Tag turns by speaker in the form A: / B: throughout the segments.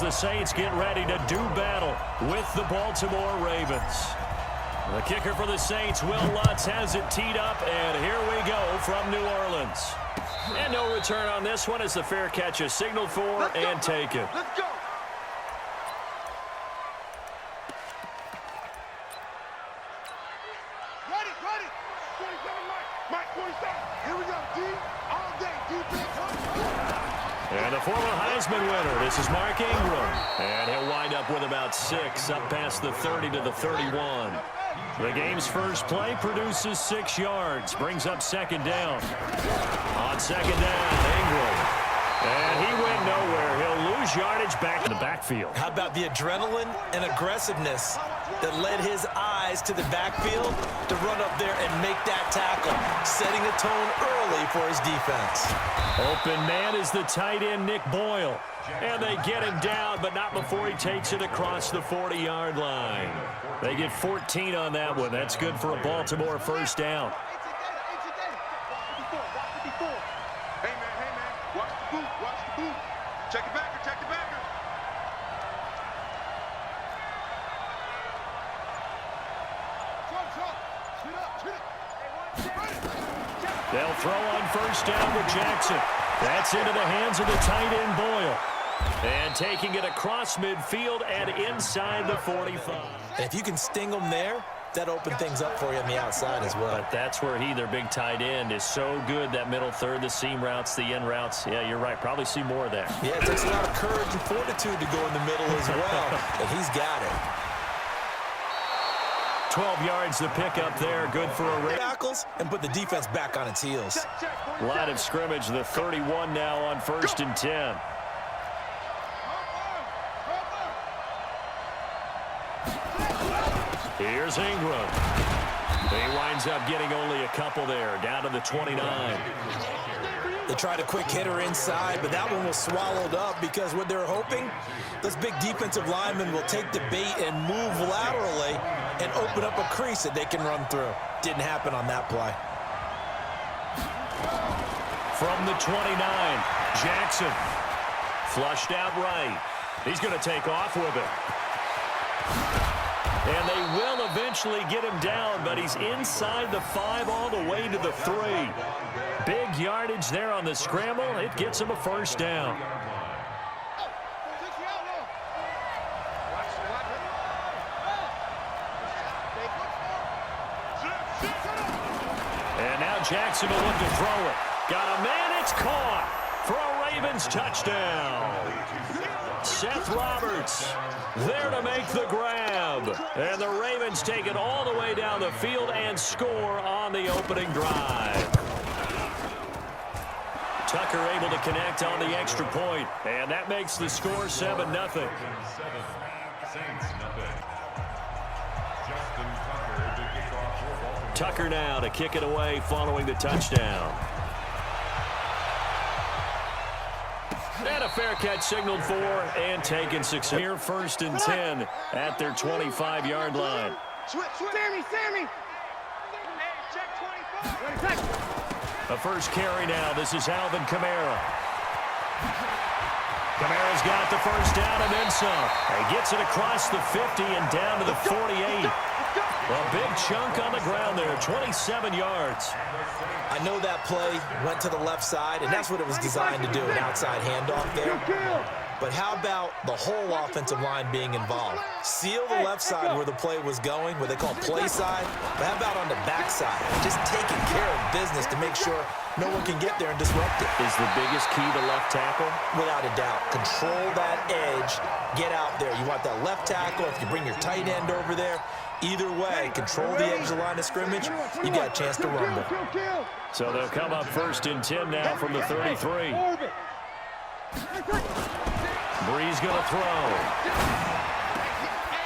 A: as the Saints get ready to do battle with the Baltimore Ravens. The kicker for the Saints, Will Lutz, has it teed up, and here we go from New Orleans. And no return on this one as the fair catch is signaled for and taken.
B: Let's go. Ready. 27, Mike 27. Here we go, D. All day, defense.
A: And the former Heisman winner, this is Mark Ingram. And he'll wind up with about 6, up past the 30 to the 31. The game's first play produces 6 yards, brings up second down. On second down, Ingram. And he went nowhere. He'll lose yardage back in the backfield.
C: How about the adrenaline and aggressiveness that led his eyes to the backfield to run up there and make that tackle, setting a tone early for his defense.
A: Open man is the tight end, Nick Boyle. And they get him down, but not before he takes it across the 40-yard line. They get 14 on that one. That's good for a Baltimore first down.
B: Hey, man. Watch the boot. Check it backer.
A: They'll throw on first down with Jackson. That's into the hands of the tight end, Boyle. And taking it across midfield and inside the 45.
C: And if you can sting them there, that opened things up for you on the outside as well.
A: But that's where their big tight end, is so good, that middle third, the seam routes, the end routes. Yeah, you're right. Probably see more of that.
C: Yeah, it takes a lot of courage and fortitude to go in the middle as well. And he's got it.
A: 12 yards the pickup there. Good for a rate.
C: Tackles and put the defense back on its heels.
A: Line of scrimmage, the 31 now on 1st and 10. Here's Ingram. He winds up getting only a couple there, down to the 29.
C: They tried a quick hitter inside, but that one was swallowed up because what they're hoping, this big defensive lineman will take the bait and move laterally and open up a crease that they can run through. Didn't happen on that play.
A: From the 29, Jackson. Flushed out right. He's going to take off with it. And they will eventually get him down, but he's inside the 5 all the way to the 3. Big yardage there on the scramble. It gets him a first down. And now Jackson will look to throw it. Got a man, it's caught for a Ravens touchdown. Seth Roberts there to make the grab. And the Ravens take it all the way down the field and score on the opening drive. Tucker able to connect on the extra point, and that makes the score 7-0. Tucker now to kick it away following the touchdown. And a fair catch signaled for and taken success. Here 1st and 10 at their 25-yard line.
B: Sammy. Check 25.
A: A first carry now. This is Alvin Kamara. Kamara's got the first down and then some. He gets it across the 50 and down to the 48. A big chunk on the ground there, 27 yards.
C: I know that play went to the left side, and that's what it was designed to do, an outside handoff there. But how about the whole offensive line being involved? Seal the left side where the play was going, what they call play side. But how about on the back side? Just taking care of business to make sure no one can get there and disrupt it.
A: Is the biggest key to left tackle?
C: Without a doubt. Control that edge. Get out there. You want that left tackle. If you bring your tight end over there, either way, control the edge of the line of scrimmage, you got a chance to rumble.
A: So they'll come up 1st and 10 now from the 33. Breeze going to throw.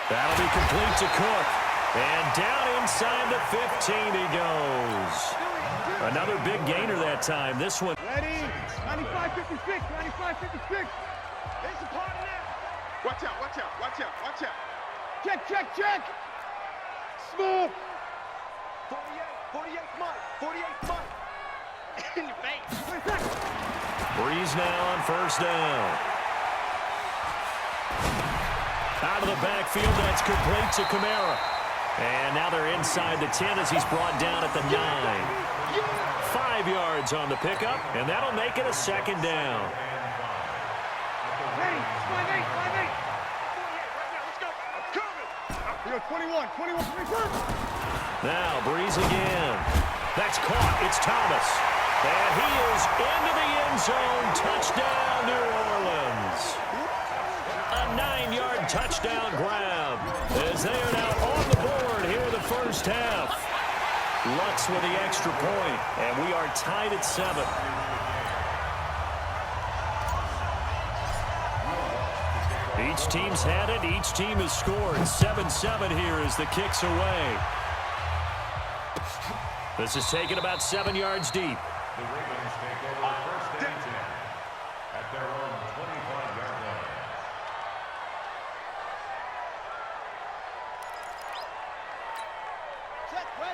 A: That'll be complete to Cook. And down inside the 15 he goes. Another big gainer that time. This one.
B: Ready? 95-56. 95-56. There's a part of that. Watch out. Check. Smooth. 48 Mike. In your face.
A: Breeze now on first down. Out of the backfield, that's complete to Kamara. And now they're inside the 10 as he's brought down at the 9. 5 yards on the pickup, and that'll make it a second down.
B: Let's go. 21.
A: Now Breeze again. That's caught. It's Thomas. And he is into the end zone. Touchdown, New Orleans. A 9-yard touchdown grab as they are now on the board here in the first half. Lutz with the extra point, and we are tied at 7. Each team's had it. Each team has scored. 7-7 here as the kick's away. This is taken about 7 yards deep.
D: The Ravens take over first and 10 at their own 25-yard line.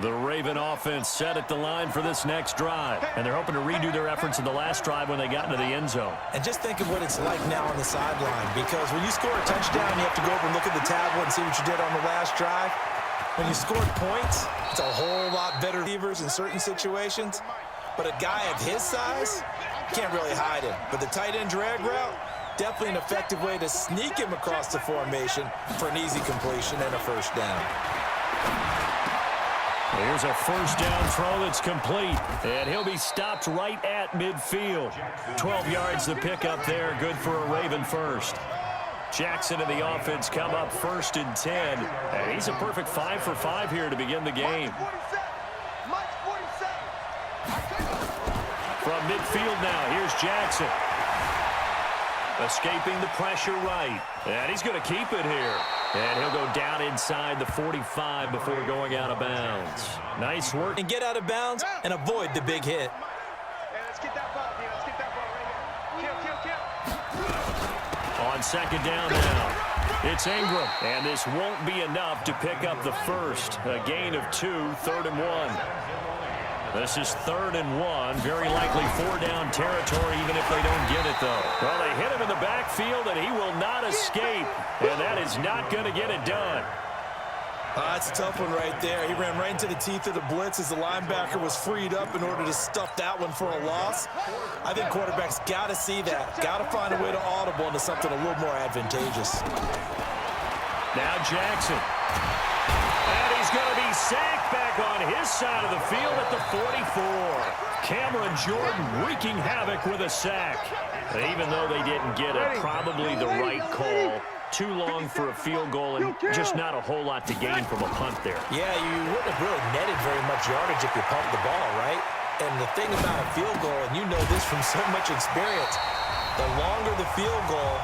A: The Raven offense set at the line for this next drive, and they're hoping to redo their efforts in the last drive when they got into the end zone.
C: And just think of what it's like now on the sideline, because when you score a touchdown, you have to go over and look at the tablet and see what you did on the last drive. When you scored points, it's a whole lot better receivers in certain situations. But a guy of his size, can't really hide him. But the tight end drag route, definitely an effective way to sneak him across the formation for an easy completion and a first down.
A: Here's a first down throw that's complete, and he'll be stopped right at midfield. 12 yards the pickup there, good for a Raven first. Jackson and the offense come up first and 10, and he's a perfect 5 for 5 here to begin the game. From midfield now, here's Jackson. Escaping the pressure right, and he's going to keep it here. And he'll go down inside the 45 before going out of bounds. Nice work.
C: And get out of bounds and avoid the big hit.
B: Hey, let's get that ball, Let's get that ball right here.
A: On second down now, it's Ingram. And this won't be enough to pick up the first. A gain of 2, 3rd and 1. This is 3rd and 1. Very likely 4-down territory, even if they don't get it, though. Well, they hit him in the backfield, and he will not escape. And that is not going to get it done.
C: That's a tough one right there. He ran right into the teeth of the blitz as the linebacker was freed up in order to stuff that one for a loss. I think quarterbacks got to see that. Got to find a way to audible into something a little more advantageous.
A: Now Jackson. And he's going to be sacked back on his side of the field at the 44. Cameron Jordan wreaking havoc with a sack. Even though they didn't get it, probably the right call. Too long for a field goal and just not a whole lot to gain from a punt there.
C: Yeah, you wouldn't have really netted very much yardage if you pumped the ball, right? And the thing about a field goal, and you know this from so much experience, the longer the field goal.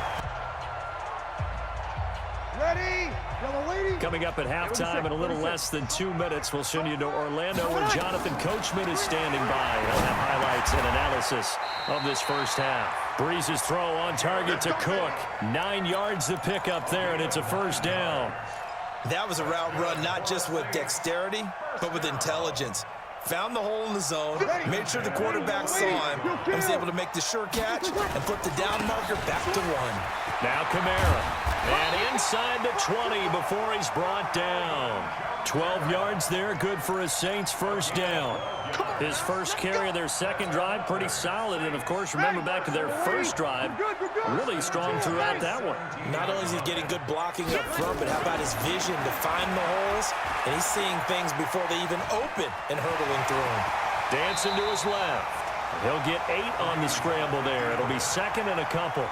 B: Ready?
A: Coming up at halftime in a little less than 2 minutes, we'll send you to Orlando where Jonathan Coachman is standing by. He'll have highlights and analysis of this first half. Breeze's throw on target to Cook. 9 yards to pick up there, and it's a first down.
C: That was a route run not just with dexterity, but with intelligence. Found the hole in the zone, made sure the quarterback saw him, and was able to make the sure catch and put the down marker back to 1.
A: Now Kamara. And inside the 20 before he's brought down. 12 yards there, good for a Saints first down. His first carry of their second drive, pretty solid. And, of course, remember back to their first drive, really strong throughout that one.
C: Not only is he getting good blocking up front, but how about his vision to find the holes? And he's seeing things before they even open and hurtling through them.
A: Dancing to his left. He'll get 8 on the scramble there. It'll be second and a couple.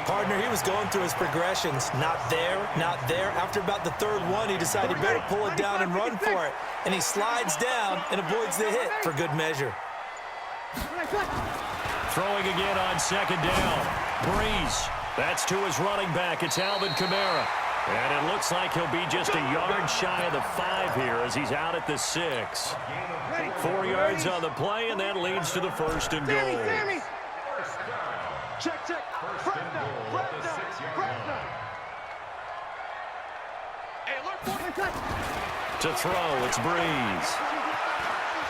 C: Partner, he was going through his progressions. Not there, not there. After about the third one, he decided he better pull it down and run for it. And he slides down and avoids the hit for good measure.
A: Throwing again on second down. Breeze. That's to his running back. It's Alvin Kamara. And it looks like he'll be just a yard shy of the 5 here as he's out at the 6. 4 yards on the play, and that leads to the first and goal.
B: Check, check.
D: First and goal at the 6-yard line.
B: Hey, look.
A: To throw, it's Breeze.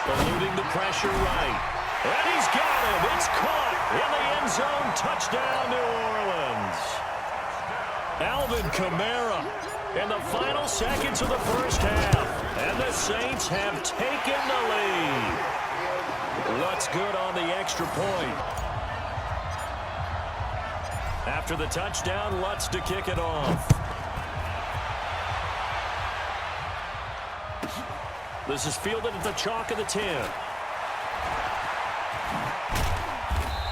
A: Eluding the pressure right. And he's got him. It's caught in the end zone. Touchdown, New Orleans. Alvin Kamara in the final seconds of the first half. And the Saints have taken the lead. What's good on the extra point? After the touchdown, Lutz to kick it off. This is fielded at the chalk of the 10.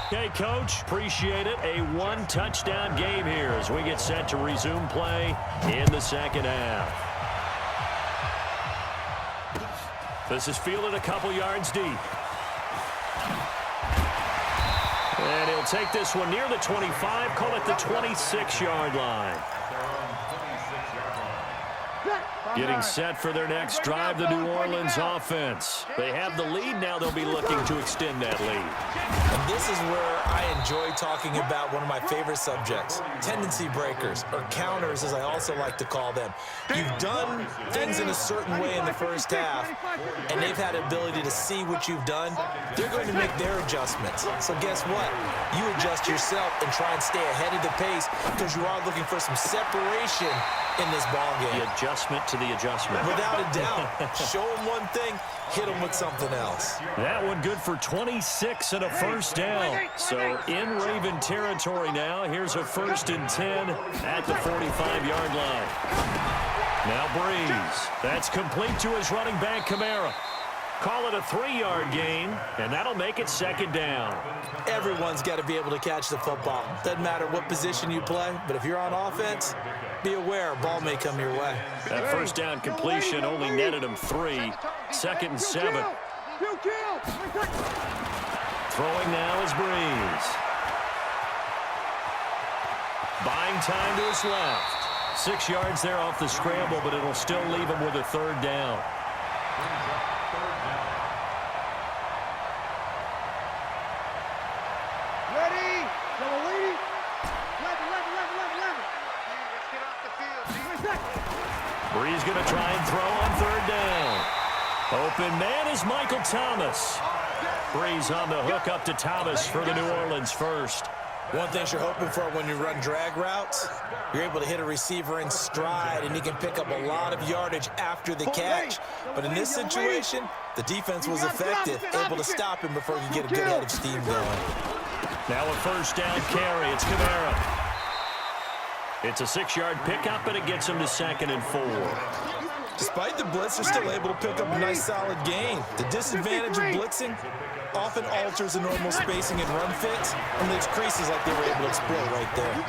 A: Okay, Coach, appreciate it. A one-touchdown game here as we get set to resume play in the second half. This is fielded a couple yards deep. And he'll take this one near the 25, call it the 26-yard line. Getting set for their next drive, the New Orleans offense. They have the lead now. They'll be looking to extend that lead.
C: And this is where I enjoy talking about one of my favorite subjects, tendency breakers, or counters as I also like to call them. You've done things in a certain way in the first half, and they've had the ability to see what you've done. They're going to make their adjustments. So guess what? You adjust yourself and try and stay ahead of the pace because you are looking for some separation in this ballgame.
A: The adjustment to the adjustment.
C: Without a doubt. Show them one thing, hit them with something else.
A: That one good for 26 and a first down. So in Raven territory now. Here's a 1st and 10 at the 45-yard line. Now Breeze. That's complete to his running back, Kamara. Call it a 3-yard gain, and that'll make it 2nd down.
C: Everyone's got to be able to catch the football. Doesn't matter what position you play, but if you're on offense, be aware a ball may come your way.
A: That 1st down completion only netted him 3. 2nd and 7. Throwing now is Breeze. Buying time to his left. 6 yards there off the scramble, but it'll still leave him with a 3rd down. Breeze going to try and throw on 3rd down. Open man is Michael Thomas. Breeze on the hook up to Thomas for the New Orleans first.
C: One thing you're hoping for when you run drag routes, you're able to hit a receiver in stride, and he can pick up a lot of yardage after the catch. But in this situation, the defense was effective, able to stop him before he could get a good head of steam going.
A: Now a 1st down carry. It's Kamara. It's a 6-yard pickup, and it gets him to 2nd and 4.
C: Despite the blitz, they're still able to pick up a nice solid gain. The disadvantage of blitzing often alters the normal spacing and run fits and leaves creases like they were able to exploit right there.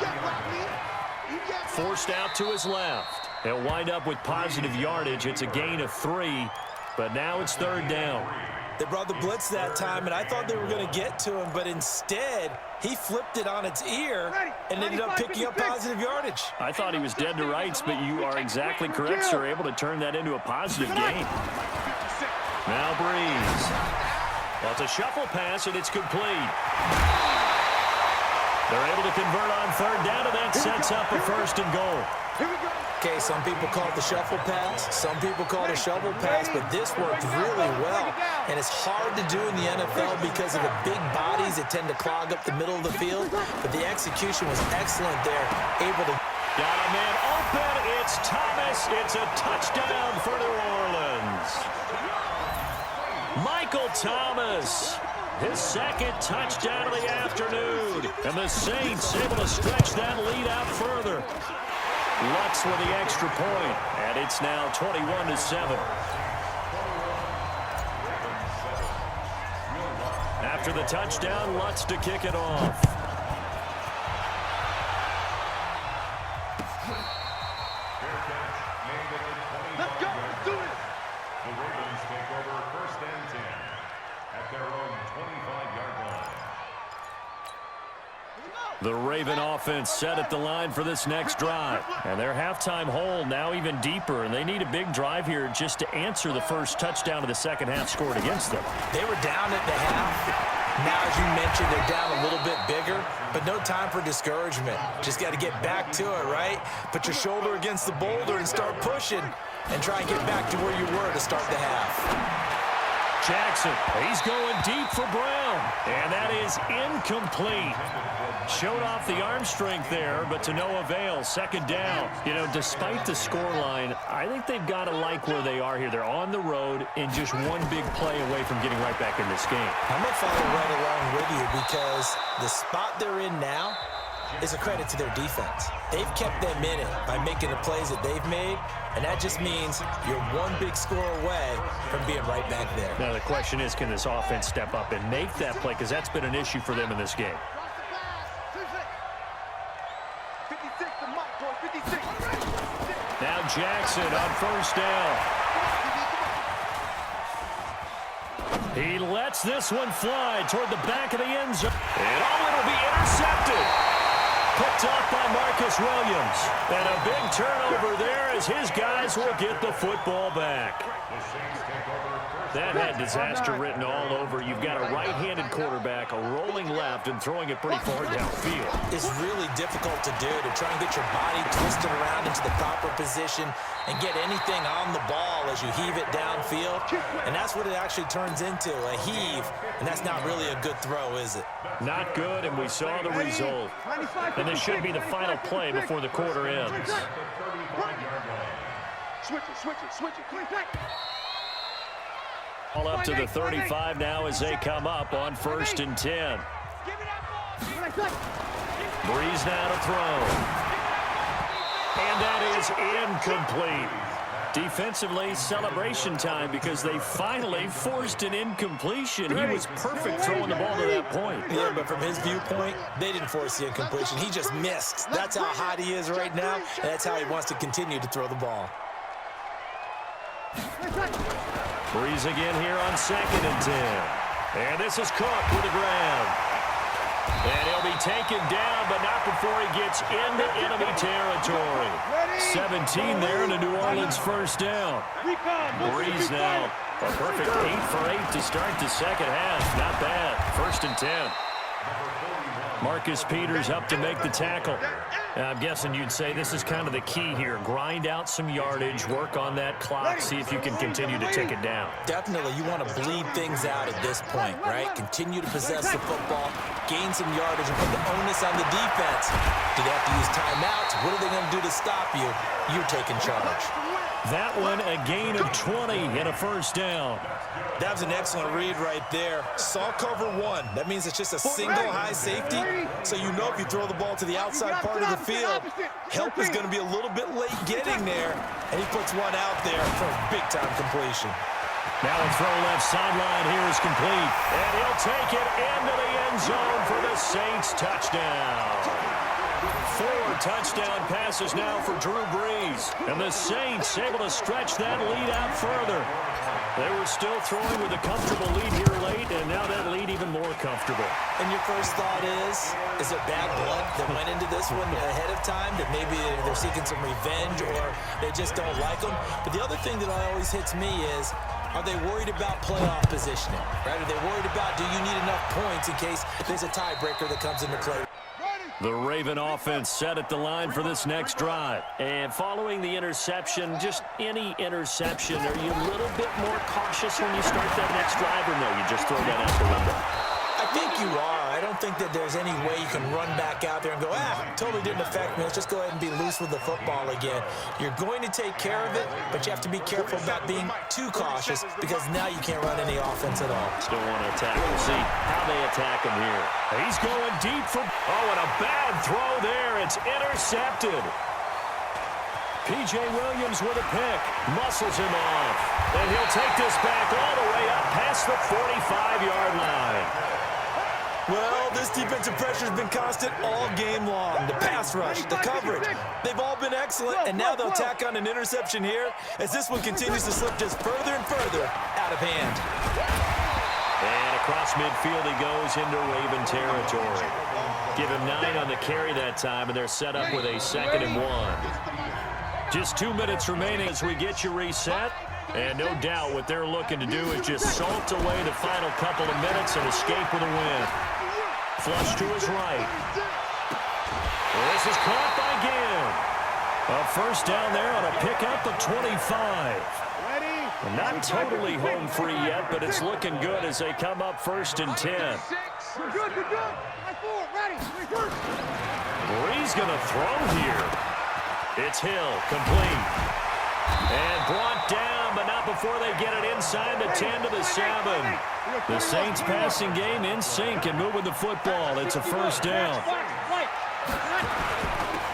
A: Forced out to his left. He'll wind up with positive yardage. It's a gain of 3, but now it's 3rd down.
C: They brought the blitz that time, and I thought they were going to get to him, but instead, he flipped it on its ear and ended up picking up positive yardage.
A: I thought he was dead to rights, but you are exactly correct, sir. Able to turn that into a positive gain. Now Breeze. Well, it's a shuffle pass, and it's complete. They're able to convert on 3rd down, and that sets up a 1st and goal.
C: Okay, some people call it the shuffle pass. Some people call it a shovel pass, but this worked really well. And it's hard to do in the NFL because of the big bodies that tend to clog up the middle of the field. But the execution was excellent there, able to...
A: Got a man open. It's Thomas. It's a touchdown for New Orleans. Michael Thomas. His 2nd touchdown of the afternoon. And the Saints able to stretch that lead out further. Lutz with the extra point, and it's now 21-7. After the touchdown, Lutz to kick it off.
B: Let's go. Let's do it.
D: The Ravens take over 1st and 10 at their own 25-yard line.
A: The Raven offense set at the line for this next drive. And their halftime hole now even deeper, and they need a big drive here just to answer the first touchdown of the second half scored against them.
C: They were down at the half. Now, as you mentioned, they're down a little bit bigger, but no time for discouragement. Just got to get back to it, right? Put your shoulder against the boulder and start pushing and try and get back to where you were to start the half.
A: Jackson, he's going deep for Brown, and that is incomplete. Showed off the arm strength there, but to no avail. Second down. You know, despite the scoreline, I think they've got to like where they are here. They're on the road and just one big play away from getting right back in this game.
C: I'm going to follow right along with you because the spot they're in now is a credit to their defense. They've kept them in it by making the plays that they've made, and that just means you're one big score away from being right back there.
A: Now the question is, can this offense step up and make that play? Because that's been an issue for them in this game. Now Jackson on first down. He lets this one fly toward the back of the end zone. And it'll be intercepted. Picked up by Marcus Williams. And a big turnover there as his guys will get the football back. That had disaster written all over. You've got a right-handed quarterback, a rolling left, and throwing it pretty far downfield.
C: It's really difficult to do, to try and get your body twisted around into the proper position and get anything on the ball as you heave it downfield. And that's what it actually turns into, a heave. And that's not really a good throw, is it?
A: Not good, and we saw the result. And this should be the final play before the quarter ends.
B: Switch it.
A: All up to the 35 now as they come up on 1st and 10. Breeze now to throw. And that is incomplete. Defensively, celebration time because they finally forced an incompletion. He was perfect throwing the ball to that point.
C: Yeah, but from his viewpoint, they didn't force the incompletion. He just missed. That's how hot he is right now, and that's how he wants to continue to throw the ball.
A: Breeze again here on 2nd and 10. And this is Cook with the grab. And he'll be taken down, but not before he gets into enemy territory. 17 there in a New Orleans first down. Breeze now, a perfect 8 for 8 to start the second half. Not bad. 1st and 10. Marcus Peters up to make the tackle. I'm guessing you'd say this is kind of the key here. Grind out some yardage, work on that clock, see if you can continue to tick it down.
C: Definitely, you want to bleed things out at this point, right? Continue to possess the football, gain some yardage, and put the onus on the defense. Do they have to use timeouts? What are they going to do to stop you? You're taking charge.
A: That one, a gain of 20 and a first down.
C: That was an excellent read right there. Saw cover one. That means it's just a single high safety. So you know if you throw the ball to the outside part of the field, help is going to be a little bit late getting there. And he puts one out there for a big-time completion.
A: Now a throw left sideline here is complete. And he'll take it into the end zone for the Saints touchdown. 4 touchdown passes now for Drew Brees. And the Saints able to stretch that lead out further. They were still throwing with a comfortable lead here late, and now that lead even more comfortable.
C: And your first thought is it bad blood that went into this one ahead of time, that maybe they're seeking some revenge or they just don't like them? But the other thing that always hits me is, are they worried about playoff positioning? Right? Are they worried about, do you need enough points in case there's a tiebreaker that comes into play?
A: The Raven offense set at the line for this next drive. And following the interception, just any interception, are you a little bit more cautious when you start that next drive, or no, you just throw that out the window?
C: I think you are. I don't think that there's any way you can run back out there and go, totally didn't affect me. Let's just go ahead and be loose with the football again. You're going to take care of it, but you have to be careful about being too cautious because now you can't run any offense at all.
A: Still want to attack. We'll see how they attack him here. He's going deep for... Oh, and a bad throw there. It's intercepted. P.J. Williams with a pick. Muscles him off. And he'll take this back all the way up past the 45-yard line.
C: Well, this defensive pressure has been constant all game long. The pass rush, the coverage, they've all been excellent, and now they'll tack on an interception here as this one continues to slip just further and further out of hand.
A: And across midfield he goes into Raven territory. Give him 9 on the carry that time, and they're set up with a 2nd and 1. Just 2 minutes remaining as we get you reset. And no doubt what they're looking to do is just salt away the final couple of minutes and escape with a win. Flush to his right. This is caught by Ginn. A first down there on a pickup of 25. And not totally home free yet, but it's looking good as they come up 1st and 10. Bree's going to throw here. It's Hill, complete. And brought down, but not before they get it inside the 10 to the 7. The Saints passing game in sync and moving the football. It's a first down.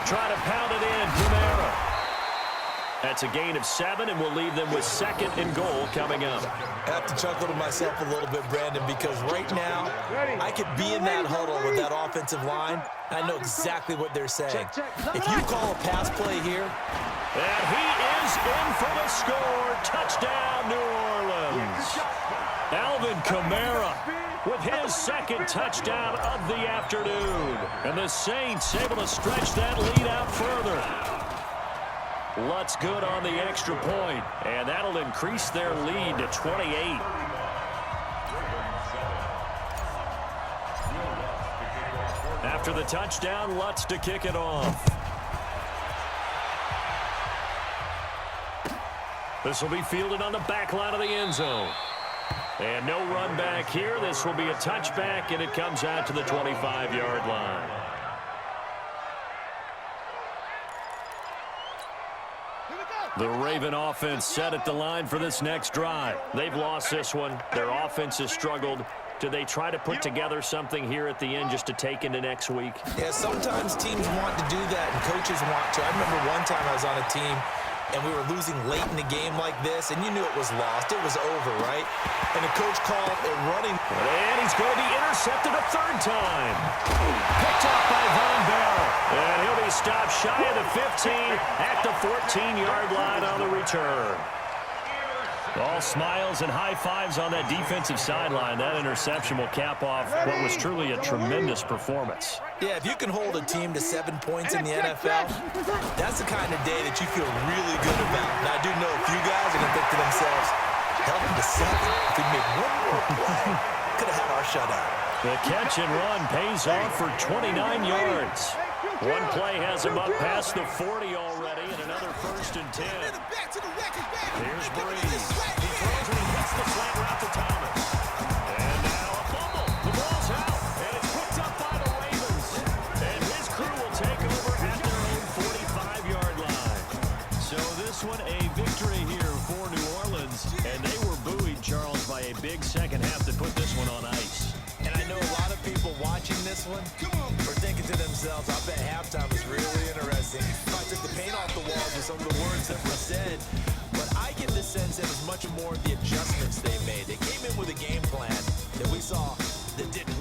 A: Try to pound it in, Kamara. That's a gain of 7, and we'll leave them with 2nd and goal coming up.
C: I have to chuckle to myself a little bit, Brandon, because right now I could be in that huddle with that offensive line. I know exactly what they're saying. If you call a pass play here.
A: And he is in for the score. Touchdown, New Orleans. Alvin Kamara with his 2nd touchdown of the afternoon. And the Saints able to stretch that lead out further. Lutz good on the extra point, and that'll increase their lead to 28. After the touchdown, Lutz to kick it off. This will be fielded on the back line of the end zone. And no run back here. This will be a touchback, and it comes out to the 25-yard line. The Raven offense set at the line for this next drive. They've lost this one. Their offense has struggled. Do they try to put together something here at the end just to take into next week?
C: Yeah, sometimes teams want to do that, and coaches want to. I remember one time I was on a team, and we were losing late in the game like this, and you knew it was lost. It was over, right? And the coach called a running.
A: And he's going to be intercepted a 3rd time. Picked off by Von Bell. And he'll be stopped shy of the 15 at the 14-yard line on the return. All smiles and high fives on that defensive sideline. That interception will cap off what was truly a tremendous performance.
C: Yeah, if you can hold a team to 7 points in the NFL, that's the kind of day that you feel really good about. And I do know a few guys are going to think to themselves, held them to 7. If we made one more play, could have had our shutout.
A: The catch and run pays off for 29 yards. One play has him up past the 40 already, and another 1st and 10. Here's Breeze. He throws and he hits the slant route to Thomas. And now a fumble. The ball's out, and it's picked up by the Ravens. And his crew will take over at their own 45-yard line. So this one a victory here for New Orleans, and they were buoyed, Charles, by a big second half to put this one on ice.
C: And I know a lot of people watching this one are thinking to themselves, I bet halftime was really interesting. I took the paint off the walls with some of the words that were said. But I get the sense that it was much more the adjustments they made. They came in with a game plan that we saw that didn't